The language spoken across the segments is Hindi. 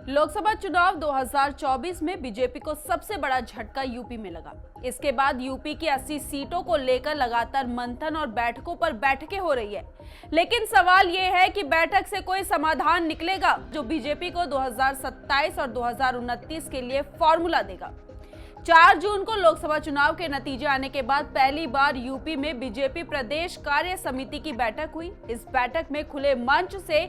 लोकसभा चुनाव 2024 में बीजेपी को सबसे बड़ा झटका यूपी में लगा। इसके बाद यूपी की 80 सीटों को लेकर लगातार मंथन और बैठकों पर बैठकें हो रही है। लेकिन सवाल ये है कि बैठक से कोई समाधान निकलेगा जो बीजेपी को 2027 और 2029 के लिए फॉर्मूला देगा। 4 जून को लोकसभा चुनाव के नतीजे आने के बाद पहली बार यूपी में बीजेपी प्रदेश कार्य समिति की बैठक हुई। इस बैठक में खुले मंच से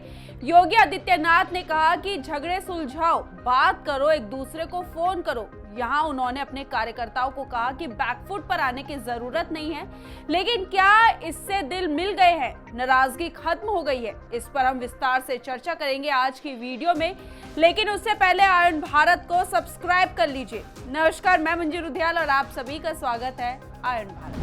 योगी आदित्यनाथ ने कहा कि झगड़े सुलझाओ, बात करो, एक दूसरे को फोन करो। यहाँ उन्होंने अपने कार्यकर्ताओं को कहा कि बैकफुट पर आने की जरूरत नहीं है, लेकिन क्या इससे दिल मिल गए हैं, नाराजगी खत्म हो गई है? इस पर हम विस्तार से चर्चा करेंगे आज की वीडियो में, लेकिन उससे पहले आयन भारत को सब्सक्राइब कर लीजिए। नमस्कार, मैं मंजू रुधियाल और आप सभी का स्वागत है आयन भारत।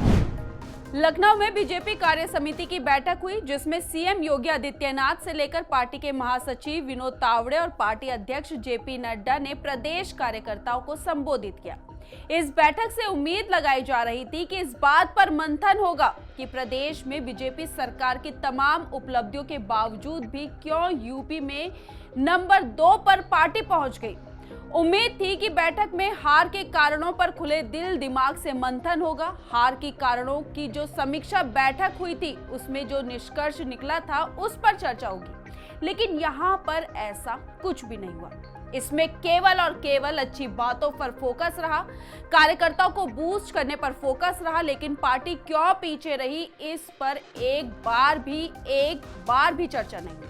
लखनऊ में बीजेपी कार्य समिति की बैठक हुई, जिसमें सीएम योगी आदित्यनाथ से लेकर पार्टी के महासचिव विनोद तावड़े और पार्टी अध्यक्ष जेपी नड्डा ने प्रदेश कार्यकर्ताओं को संबोधित किया। इस बैठक से उम्मीद लगाई जा रही थी कि इस बात पर मंथन होगा कि प्रदेश में बीजेपी सरकार की तमाम उपलब्धियों के बावजूद भी क्यों यूपी में नंबर 2 पर पार्टी पहुंच गई। उम्मीद थी कि बैठक में हार के कारणों पर खुले दिल दिमाग से मंथन होगा। हार के कारणों की जो समीक्षा बैठक हुई थी, उसमें जो निष्कर्ष निकला था उस पर चर्चा होगी, लेकिन यहाँ पर ऐसा कुछ भी नहीं हुआ। इसमें केवल और केवल अच्छी बातों पर फोकस रहा, कार्यकर्ताओं को बूस्ट करने पर फोकस रहा, लेकिन पार्टी क्यों पीछे रही इस पर एक बार भी चर्चा नहीं हुई।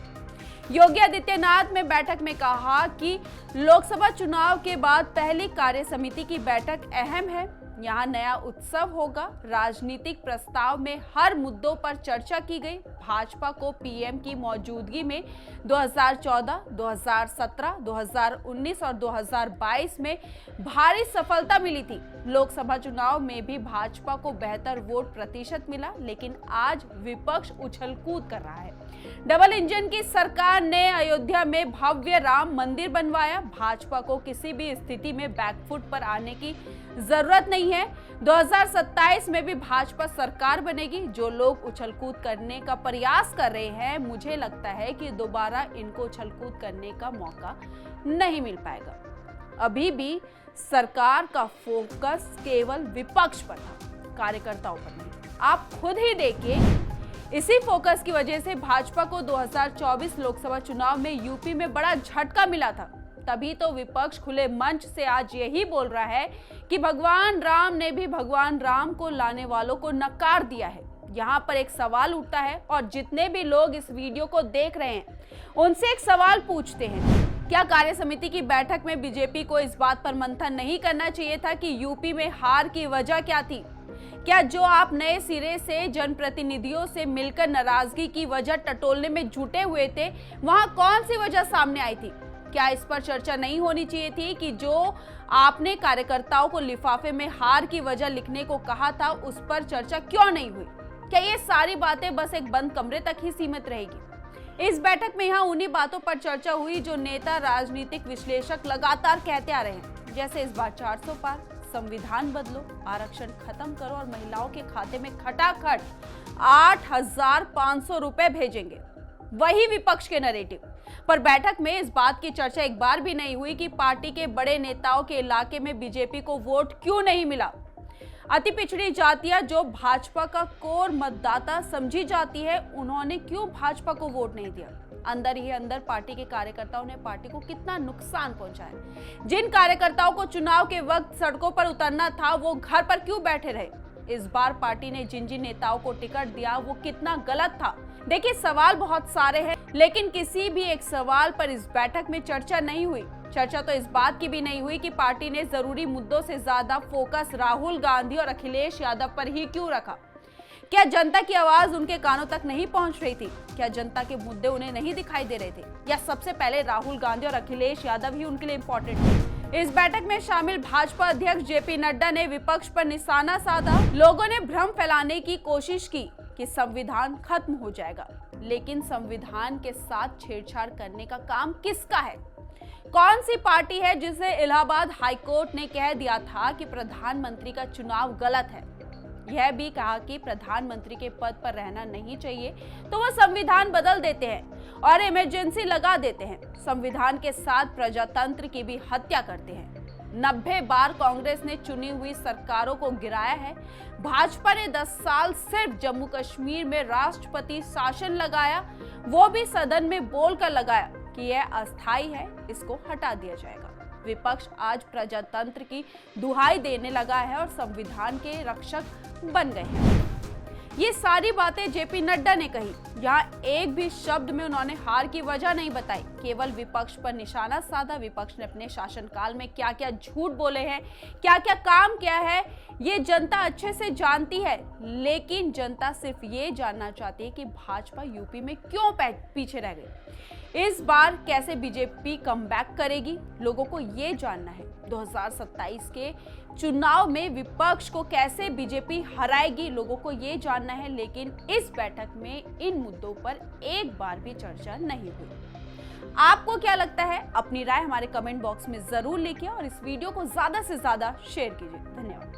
योगी आदित्यनाथ ने बैठक में कहा कि लोकसभा चुनाव के बाद पहली कार्य समिति की बैठक अहम है। यहाँ नया उत्सव होगा। राजनीतिक प्रस्ताव में हर मुद्दों पर चर्चा की गई। भाजपा को पीएम की मौजूदगी में 2014, 2017, 2019 और 2022 में भारी सफलता मिली थी। लोकसभा चुनाव में भी भाजपा को बेहतर वोट प्रतिशत मिला, लेकिन आज विपक्ष उछल-कूद कर रहा है। डबल इंजन की सरकार ने अयोध्या में भव्य राम मंदिर बनवाया। भाजपा को किसी भी स्थिति में बैकफुट पर आने की जरूरत नहीं है। 2027 में भी भाजपा सरकार बनेगी। जो लोग उछल-कूद करने का प्रयास कर रहे हैं, मुझे लगता है कि दोबारा इनको उछल-कूद करने का मौका नहीं मिल पाएगा। अभी भी सरकार का फोकस केवल विपक्ष पर था, कार्यकर्ताओं पर नहीं। आप खुद ही देखिए, इसी फोकस की वजह से भाजपा को 2024 लोकसभा चुनाव में यूपी में बड़ा झटका मिला था। तभी तो विपक्ष खुले मंच से आज यही बोल रहा है कि भगवान राम ने भी भगवान राम को लाने वालों को नकार दिया है। यहाँ पर एक सवाल उठता है और जितने भी लोग इस वीडियो को देख रहे हैं, उनसे एक सवाल पूछते हैं, क्या कार्य समिति की बैठक में बीजेपी को इस बात पर मंथन नहीं करना चाहिए था कि यूपी में हार की वजह क्या थी? क्या जो आप नए सिरे से जनप्रतिनिधियों से मिलकर नाराजगी की वजह टटोलने में जुटे हुए थे, वहां कौन सी वजह सामने आई थी? क्या इस पर चर्चा नहीं होनी चाहिए थी कि जो आपने कार्यकर्ताओं को लिफाफे में हार की वजह लिखने को कहा था, उस पर चर्चा क्यों नहीं हुई? क्या ये सारी बातें बस एक बंद कमरे तक ही सीमित रहेगी? इस बैठक में यहाँ उन्हीं बातों पर चर्चा हुई जो नेता, राजनीतिक विश्लेषक लगातार कहते आ रहे हैं, जैसे इस बार 400 पार, संविधान बदलो, आरक्षण खत्म करो और महिलाओं के खाते में खटाखट 8,500 रुपए भेजेंगे। वही विपक्ष के नैरेटिव पर बैठक में इस बात की चर्चा एक बार भी नहीं हुई कि पार्टी के बड़े नेताओं के इलाके में बीजेपी को वोट क्यों नहीं मिला। अति पिछड़ी जातियां जो भाजपा का कोर मतदाता समझी जाती है, उन्होंने क्यों भाजपा को वोट नहीं दिया? अंदर ही अंदर पार्टी के कार्यकर्ताओं ने पार्टी को कितना नुकसान पहुंचाया? जिन कार्यकर्ताओं को चुनाव के वक्त सड़कों पर उतरना था, वो घर पर क्यों बैठे रहे? इस बार पार्टी ने जिन नेताओं को टिकट दिया, वो कितना गलत था? देखिए, सवाल बहुत सारे हैं, लेकिन किसी भी एक सवाल पर इस बैठक में चर्चा नहीं हुई। चर्चा तो इस बात की भी नहीं हुई कि पार्टी ने जरूरी मुद्दों से ज्यादा फोकस राहुल गांधी और अखिलेश यादव पर ही क्यों रखा। क्या जनता की आवाज उनके कानों तक नहीं पहुंच रही थी? क्या जनता के मुद्दे उन्हें नहीं दिखाई दे रहे थे? या सबसे पहले राहुल गांधी और अखिलेश यादव ही उनके लिए इंपॉर्टेंट थे? इस बैठक में शामिल भाजपा अध्यक्ष जेपी नड्डा ने विपक्ष पर निशाना साधा। लोगों ने भ्रम फैलाने की कोशिश की कि संविधान खत्म हो जाएगा, लेकिन संविधान के साथ छेड़छाड़ करने का काम किसका है? कौन सी पार्टी है जिसे इलाहाबाद हाईकोर्ट ने कह दिया था कि प्रधानमंत्री का चुनाव गलत है? यह भी कहा कि प्रधानमंत्री के पद पर रहना नहीं चाहिए तो वो संविधान बदल देते हैं और इमरजेंसी लगा देते हैं। संविधान के साथ प्रजातंत्र की भी हत्या करते हैं। 90 बार कांग्रेस ने चुनी हुई सरकारों को गिराया है। भाजपा ने 10 साल सिर्फ जम्मू कश्मीर में राष्ट्रपति शासन लगाया, वो भी सदन में बोलकर लगाया कि यह अस्थायी है, इसको हटा दिया जाएगा। विपक्ष आज प्रजातंत्र की दुहाई देने लगा है और संविधान के रक्षक बन गए हैं। ये सारी बातें जेपी नड्डा ने कही। यहाँ एक भी शब्द में उन्होंने हार की वजह नहीं बताई, केवल विपक्ष पर निशाना साधा। विपक्ष ने अपने शासनकाल में क्या क्या झूठ बोले हैं, क्या क्या काम किया है, ये जनता अच्छे से जानती है। लेकिन जनता सिर्फ ये जानना चाहती है कि भाजपा यूपी में क्यों पीछे रह गई। इस बार कैसे बीजेपी कमबैक करेगी, लोगों को ये जानना है। 2027 के चुनाव में विपक्ष को कैसे बीजेपी हराएगी, लोगों को ये जानना है। लेकिन इस बैठक में इन मुद्दों पर एक बार भी चर्चा नहीं हुई। आपको क्या लगता है? अपनी राय हमारे कमेंट बॉक्स में जरूर लिखिए और इस वीडियो को ज्यादा से ज्यादा शेयर कीजिए। धन्यवाद।